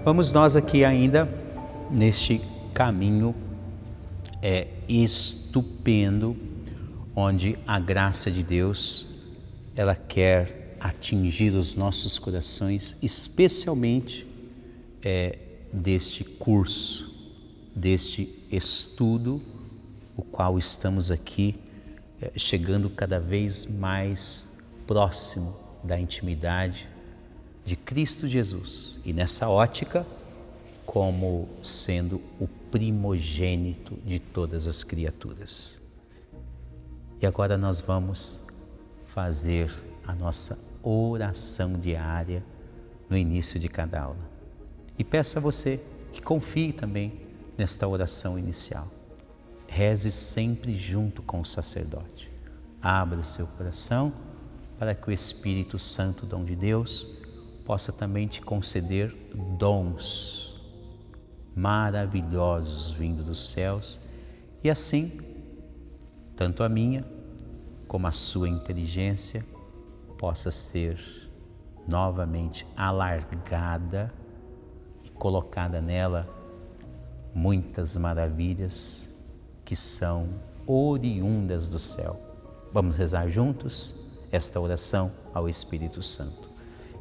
Vamos nós aqui ainda neste caminho estupendo, onde a graça de Deus, ela quer atingir os nossos corações, especialmente deste curso, deste estudo, o qual estamos aqui chegando cada vez mais próximo da intimidade de Cristo Jesus, e nessa ótica, como sendo o primogênito de todas as criaturas. E agora nós vamos fazer a nossa oração diária no início de cada aula. E peço a você que confie também nesta oração inicial. Reze sempre junto com o sacerdote. Abra seu coração para que o Espírito Santo, dom de Deus, possa também te conceder dons maravilhosos vindo dos céus, e assim, tanto a minha como a sua inteligência possa ser novamente alargada e colocada nela muitas maravilhas que são oriundas do céu. Vamos rezar juntos esta oração ao Espírito Santo.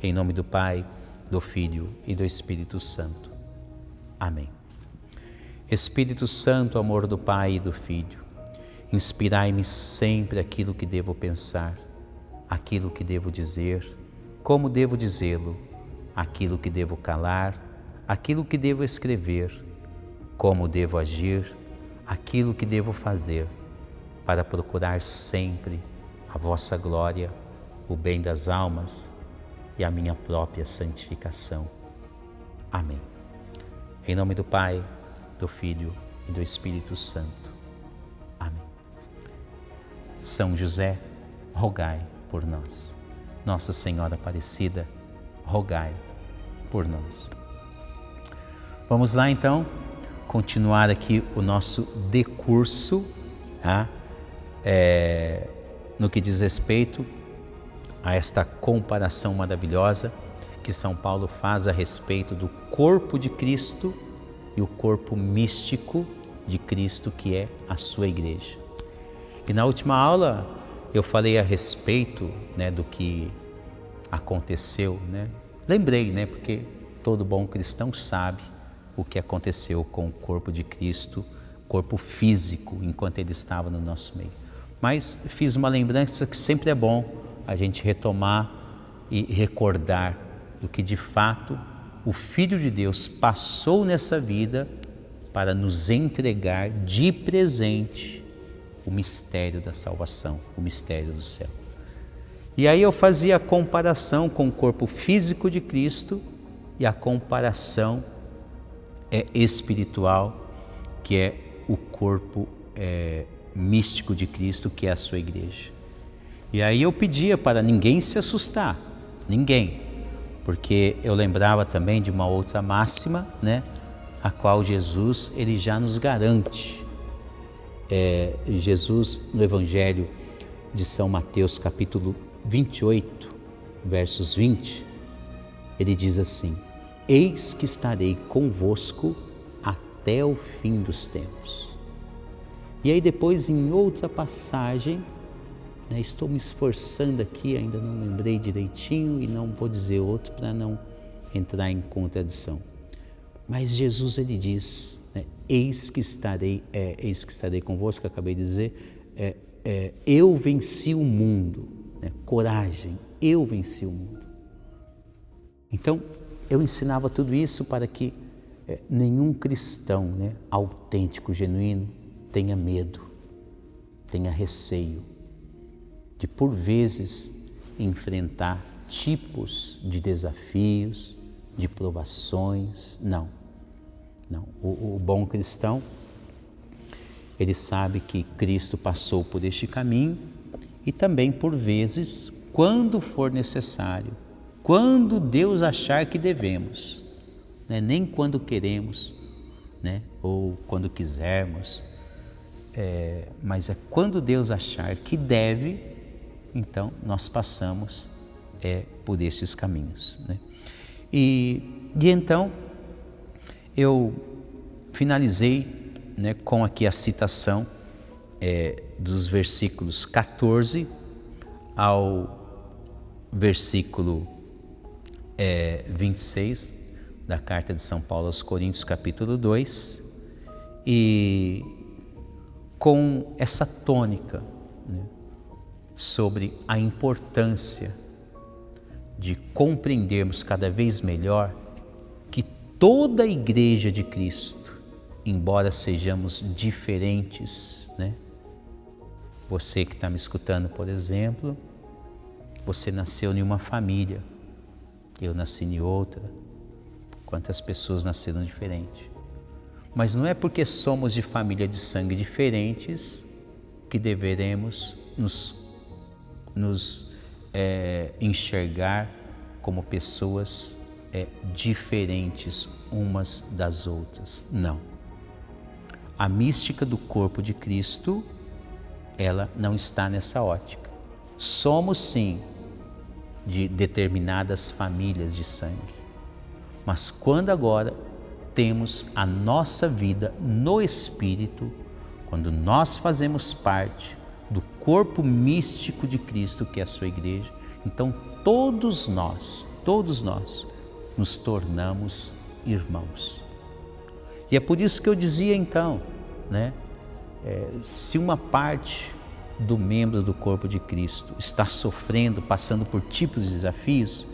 Em nome do Pai, do Filho e do Espírito Santo. Amém. Espírito Santo, amor do Pai e do Filho, inspirai-me sempre aquilo que devo pensar, aquilo que devo dizer, como devo dizê-lo, aquilo que devo calar, aquilo que devo escrever, como devo agir, aquilo que devo fazer, para procurar sempre a vossa glória, o bem das almas e a minha própria santificação. Amém. Em nome do Pai, do Filho e do Espírito Santo. Amém. São José, rogai por nós. Nossa Senhora Aparecida, rogai por nós. Vamos lá então, continuar aqui o nosso decurso, tá? No que diz respeito a esta comparação maravilhosa que São Paulo faz a respeito do corpo de Cristo e o corpo místico de Cristo, que é a sua igreja. E na última aula eu falei a respeito, do que aconteceu, Lembrei, porque todo bom cristão sabe o que aconteceu com o corpo de Cristo, corpo físico, enquanto ele estava no nosso meio. Mas fiz uma lembrança que sempre é bom a gente retomar e recordar do que de fato o Filho de Deus passou nessa vida para nos entregar de presente o mistério da salvação, o mistério do céu. E aí eu fazia a comparação com o corpo físico de Cristo e a comparação espiritual, que é o corpo místico de Cristo, que é a sua igreja. E aí eu pedia para ninguém se assustar, ninguém, porque eu lembrava também de uma outra máxima, a qual Jesus, ele já nos garante. Jesus, no Evangelho de São Mateus, capítulo 28, versos 20, ele diz assim: eis que estarei convosco até o fim dos tempos. E aí depois, em outra passagem, estou me esforçando aqui, ainda não lembrei direitinho e não vou dizer outro para não entrar em contradição. Mas Jesus, ele diz, eis que estarei convosco, acabei de dizer, eu venci o mundo, coragem, eu venci o mundo. Então, eu ensinava tudo isso para que nenhum cristão, autêntico, genuíno, tenha medo, tenha receio de, por vezes, enfrentar tipos de desafios, de provações. Não. O bom cristão, ele sabe que Cristo passou por este caminho e também, por vezes, quando for necessário, quando Deus achar que devemos, né? Nem quando queremos, né? Ou quando quisermos, mas é quando Deus achar que deve, então nós passamos por esses caminhos, né? E então eu finalizei, né, com aqui a citação dos versículos 14 ao versículo 26 da carta de São Paulo aos Coríntios, capítulo 2, e com essa tônica, né, sobre a importância de compreendermos cada vez melhor que toda a Igreja de Cristo, embora sejamos diferentes, né? Você que está me escutando, por exemplo, você nasceu em uma família, eu nasci em outra. Quantas pessoas nasceram diferente? Mas não é porque somos de família de sangue diferentes que deveremos nos enxergar como pessoas diferentes umas das outras. Não. A mística do corpo de Cristo, ela não está nessa ótica. Somos sim de determinadas famílias de sangue, mas quando agora temos a nossa vida no Espírito, quando nós fazemos parte do corpo místico de Cristo, que é a sua igreja, então todos nós nos tornamos irmãos. E é por isso que eu dizia então, né, se uma parte do membro do corpo de Cristo está sofrendo, passando por tipos de desafios,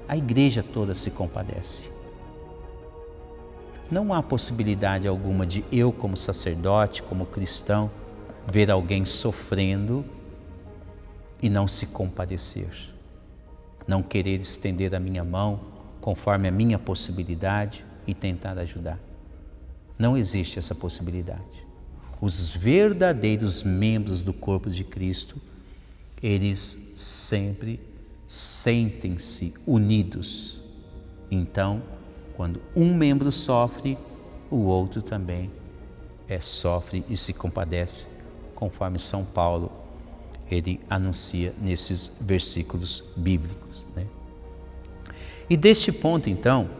a igreja toda se compadece. Não há possibilidade alguma de eu, como sacerdote, como cristão, ver alguém sofrendo e não se compadecer, não querer estender a minha mão conforme a minha possibilidade e tentar ajudar. Não existe essa possibilidade. Os verdadeiros membros do corpo de Cristo, eles sempre sentem-se unidos. Então, quando um membro sofre, o outro também sofre e se compadece, conforme São Paulo ele anuncia nesses versículos bíblicos, né? E deste ponto, então,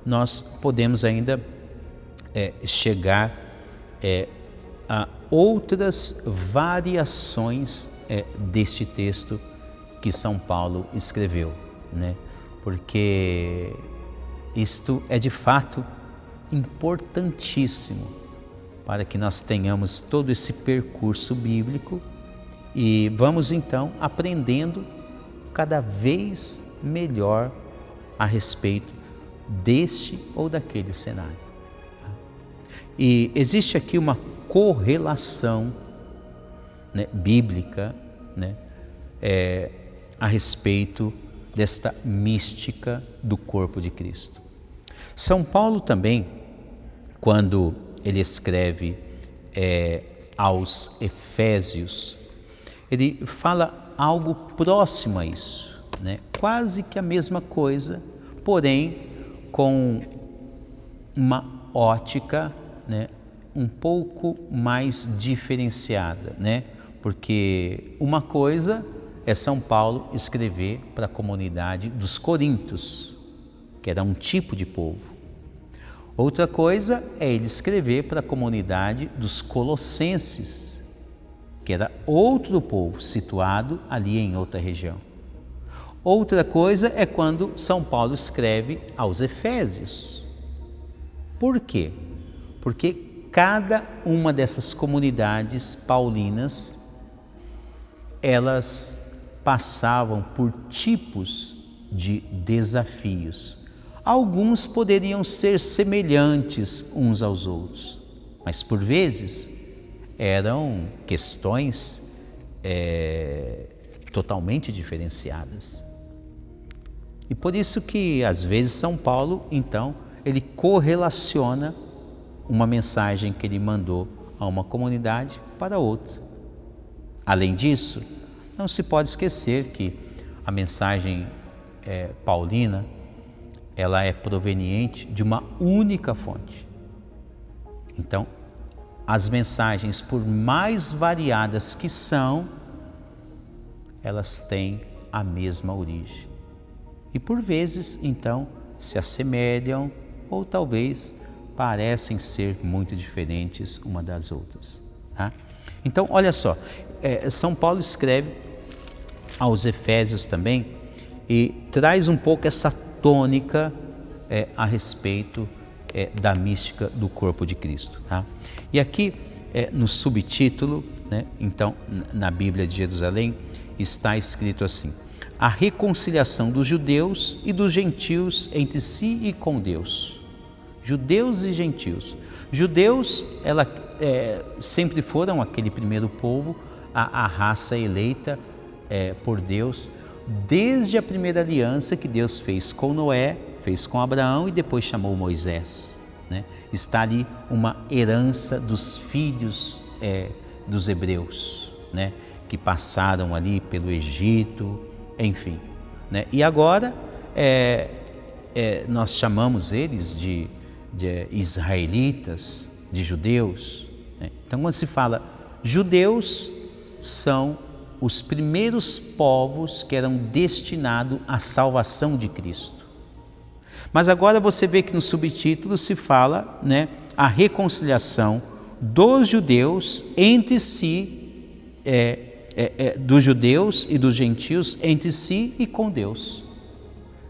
nós podemos ainda chegar a outras variações deste texto que São Paulo escreveu, né? Porque isto é de fato importantíssimo para que nós tenhamos todo esse percurso bíblico e vamos então aprendendo cada vez melhor a respeito deste ou daquele cenário. E existe aqui uma correlação, né, bíblica, né, a respeito desta mística do corpo de Cristo. São Paulo também, quando ele escreve aos Efésios, ele fala algo próximo a isso, né? Quase que a mesma coisa, porém com uma ótica, né, um pouco mais diferenciada, né? Porque uma coisa é São Paulo escrever para a comunidade dos Coríntios, que era um tipo de povo. Outra coisa é ele escrever para a comunidade dos Colossenses, que era outro povo situado ali em outra região. Outra coisa é quando São Paulo escreve aos Efésios. Por quê? Porque cada uma dessas comunidades paulinas, elas passavam por tipos de desafios. Alguns poderiam ser semelhantes uns aos outros, mas por vezes eram questões totalmente diferenciadas. E por isso que às vezes São Paulo, então, ele correlaciona uma mensagem que ele mandou a uma comunidade para outra. Além disso, não se pode esquecer que a mensagem paulina, ela é proveniente de uma única fonte. Então, as mensagens, por mais variadas que são, elas têm a mesma origem. E por vezes, então, se assemelham ou talvez parecem ser muito diferentes uma das outras. Tá? Então, olha só, São Paulo escreve aos Efésios também e traz um pouco essa tônica a respeito da mística do corpo de Cristo. Tá? E aqui no subtítulo, né, então na Bíblia de Jerusalém, está escrito assim: a reconciliação dos judeus e dos gentios entre si e com Deus. Judeus e gentios. Judeus, sempre foram aquele primeiro povo, a raça eleita por Deus, desde a primeira aliança que Deus fez com Noé, fez com Abraão e depois chamou Moisés. Né? Está ali uma herança dos filhos dos hebreus, né? Que passaram ali pelo Egito, enfim. Né? E agora nós chamamos eles de israelitas, de judeus. Né? Então, quando se fala judeus, são os primeiros povos que eram destinados à salvação de Cristo. Mas agora você vê que no subtítulo se fala, né, a reconciliação dos judeus entre si, dos judeus e dos gentios entre si e com Deus.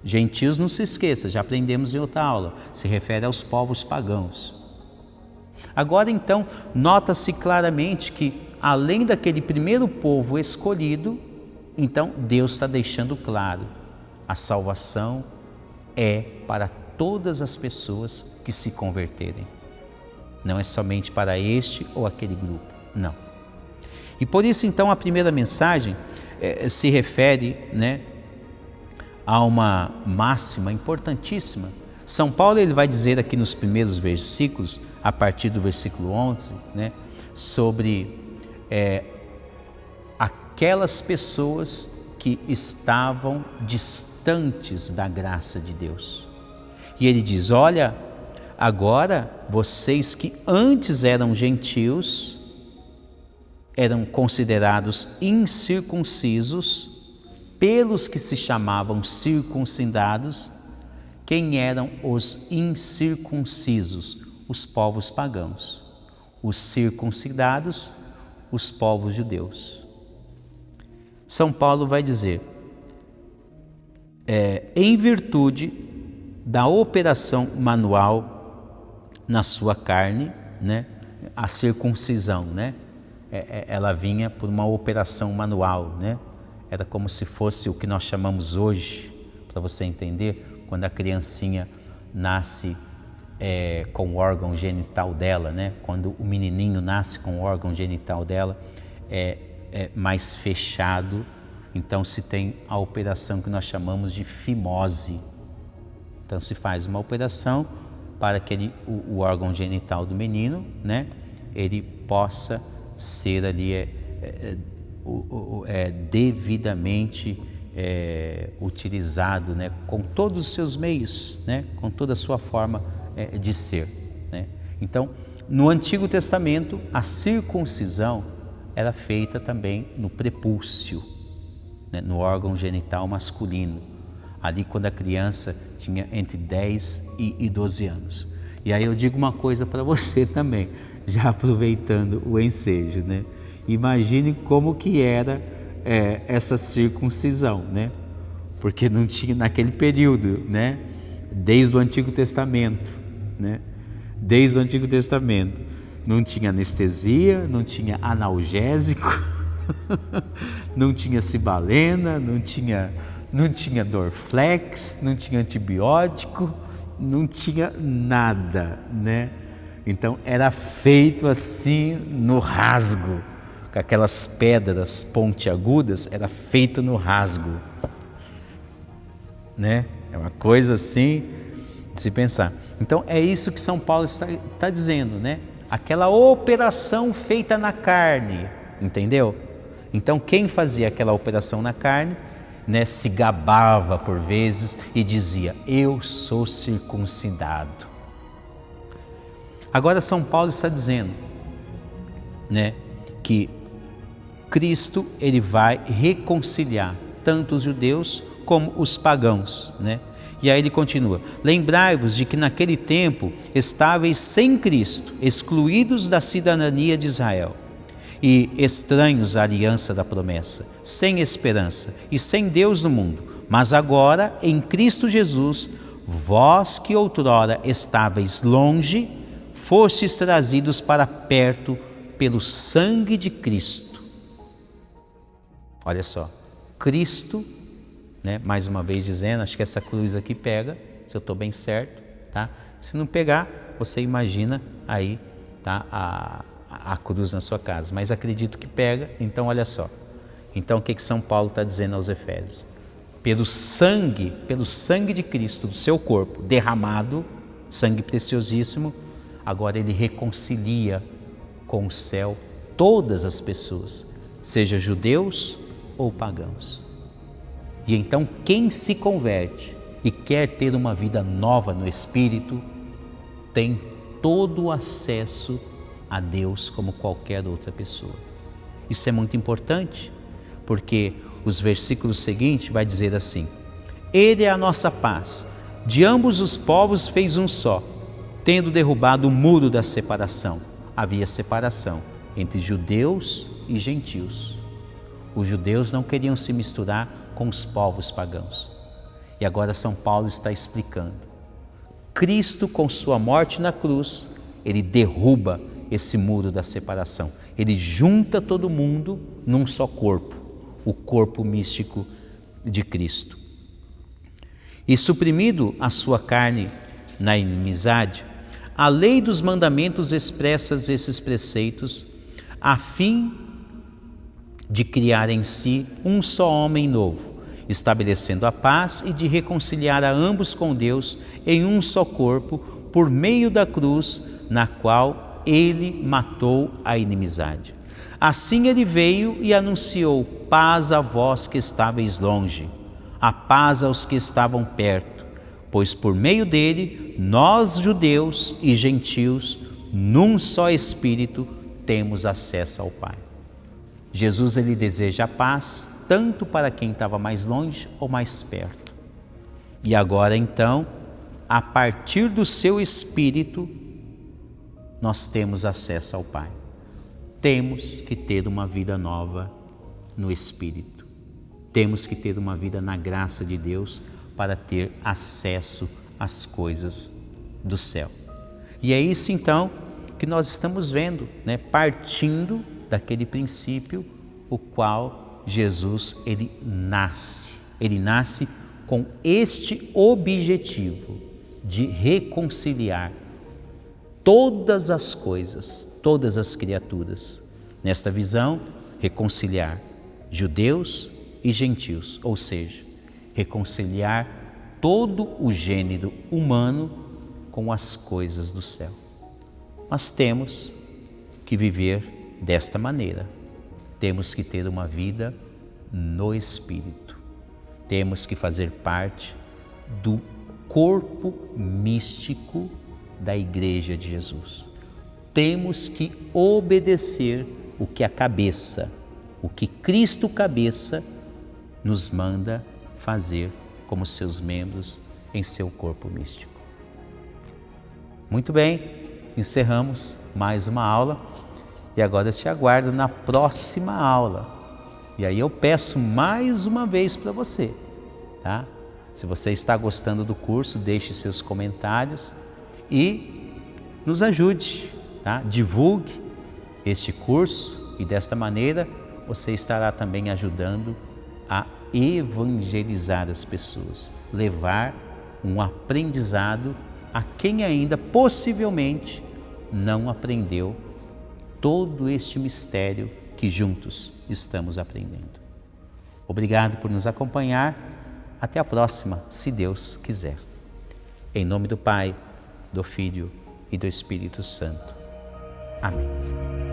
Gentios, não se esqueça, já aprendemos em outra aula, se refere aos povos pagãos. Agora então, nota-se claramente que além daquele primeiro povo escolhido, então Deus está deixando claro, a salvação é para todas as pessoas que se converterem. Não é somente para este ou aquele grupo, não. E por isso então a primeira mensagem se refere, né, a uma máxima importantíssima. São Paulo ele vai dizer aqui nos primeiros versículos, a partir do versículo 11, né, sobre aquelas pessoas que estavam distantes da graça de Deus. E ele diz: olha, agora vocês que antes eram gentios, eram considerados incircuncisos pelos que se chamavam circuncidados. Quem eram os incircuncisos? Os povos pagãos. Os circuncidados, os povos judeus. São Paulo vai dizer, em virtude da operação manual na sua carne, né, a circuncisão, né, ela vinha por uma operação manual, né, era como se fosse o que nós chamamos hoje, para você entender, quando a criancinha nasce com o órgão genital dela, né, quando o menininho nasce com o órgão genital dela, mais fechado, então se tem a operação que nós chamamos de fimose. Então se faz uma operação para que o órgão genital do menino, né, ele possa ser ali devidamente utilizado, né, com todos os seus meios, né, com toda a sua forma de ser. Né? Então, no Antigo Testamento, a circuncisão era feita também no prepúcio, né, no órgão genital masculino, ali quando a criança tinha entre 10 e 12 anos. E aí eu digo uma coisa para você também, já aproveitando o ensejo, né? Imagine como que era essa circuncisão, né? Porque não tinha naquele período, né? Desde o Antigo Testamento, né? Desde o Antigo Testamento não tinha anestesia, não tinha analgésico, não tinha cibalena, não tinha Dorflex, não tinha antibiótico, não tinha nada, né? Então era feito assim no rasgo, com aquelas pedras pontiagudas, era feito no rasgo, né? É uma coisa assim de se pensar. Então é isso que São Paulo está dizendo, né? Aquela operação feita na carne, entendeu? Então quem fazia aquela operação na carne né, se gabava por vezes e dizia: eu sou circuncidado. Agora São Paulo está dizendo, né, que Cristo ele vai reconciliar tanto os judeus como os pagãos, né? E aí ele continua: lembrai-vos de que naquele tempo estáveis sem Cristo, excluídos da cidadania de Israel e estranhos à aliança da promessa, sem esperança e sem Deus no mundo. Mas agora, em Cristo Jesus, vós que outrora estáveis longe, fostes trazidos para perto pelo sangue de Cristo. Olha só, Cristo, né, mais uma vez dizendo, acho que essa cruz aqui pega, se eu estou bem certo, tá? Se não pegar, você imagina aí, tá, a cruz na sua casa, mas acredito que pega. Então olha só, então o que São Paulo está dizendo aos Efésios? Pelo sangue de Cristo, do seu corpo derramado, sangue preciosíssimo, agora ele reconcilia com o céu todas as pessoas, seja judeus ou pagãos. E então quem se converte e quer ter uma vida nova no Espírito, tem todo o acesso a Deus como qualquer outra pessoa. Isso é muito importante, porque os versículos seguintes vai dizer assim: Ele é a nossa paz, de ambos os povos fez um só, tendo derrubado o muro da separação. Havia separação entre judeus e gentios. Os judeus não queriam se misturar com os povos pagãos. E agora São Paulo está explicando. Cristo, com sua morte na cruz, ele derruba esse muro da separação. Ele junta todo mundo num só corpo, o corpo místico de Cristo. E suprimido a sua carne na inimizade, a lei dos mandamentos expressa esses preceitos a fim de criar em si um só homem novo, estabelecendo a paz e de reconciliar a ambos com Deus em um só corpo, por meio da cruz, na qual ele matou a inimizade. Assim ele veio e anunciou paz a vós que estáveis longe, a paz aos que estavam perto, pois por meio dele, nós judeus e gentios, num só Espírito, temos acesso ao Pai. Jesus ele deseja a paz tanto para quem estava mais longe ou mais perto. E agora então, a partir do seu Espírito, nós temos acesso ao Pai. Temos que ter uma vida nova no Espírito. Temos que ter uma vida na graça de Deus para ter acesso às coisas do céu. E é isso então que nós estamos vendo, né? Partindo daquele princípio o qual Jesus ele nasce com este objetivo de reconciliar todas as coisas, todas as criaturas. Nesta visão, reconciliar judeus e gentios, ou seja, reconciliar todo o gênero humano com as coisas do céu. Mas temos que viver desta maneira. Temos que ter uma vida no Espírito. Temos que fazer parte do corpo místico da Igreja de Jesus. Temos que obedecer o que a cabeça, o que Cristo cabeça nos manda fazer como seus membros em seu corpo místico. Muito bem, encerramos mais uma aula e agora eu te aguardo na próxima aula. E aí eu peço mais uma vez para você, tá? Se você está gostando do curso, deixe seus comentários e nos ajude, tá? Divulgue este curso e desta maneira você estará também ajudando a evangelizar as pessoas, levar um aprendizado a quem ainda possivelmente não aprendeu todo este mistério que juntos estamos aprendendo. Obrigado por nos acompanhar. Até a próxima, se Deus quiser. Em nome do Pai, do Filho e do Espírito Santo. Amém.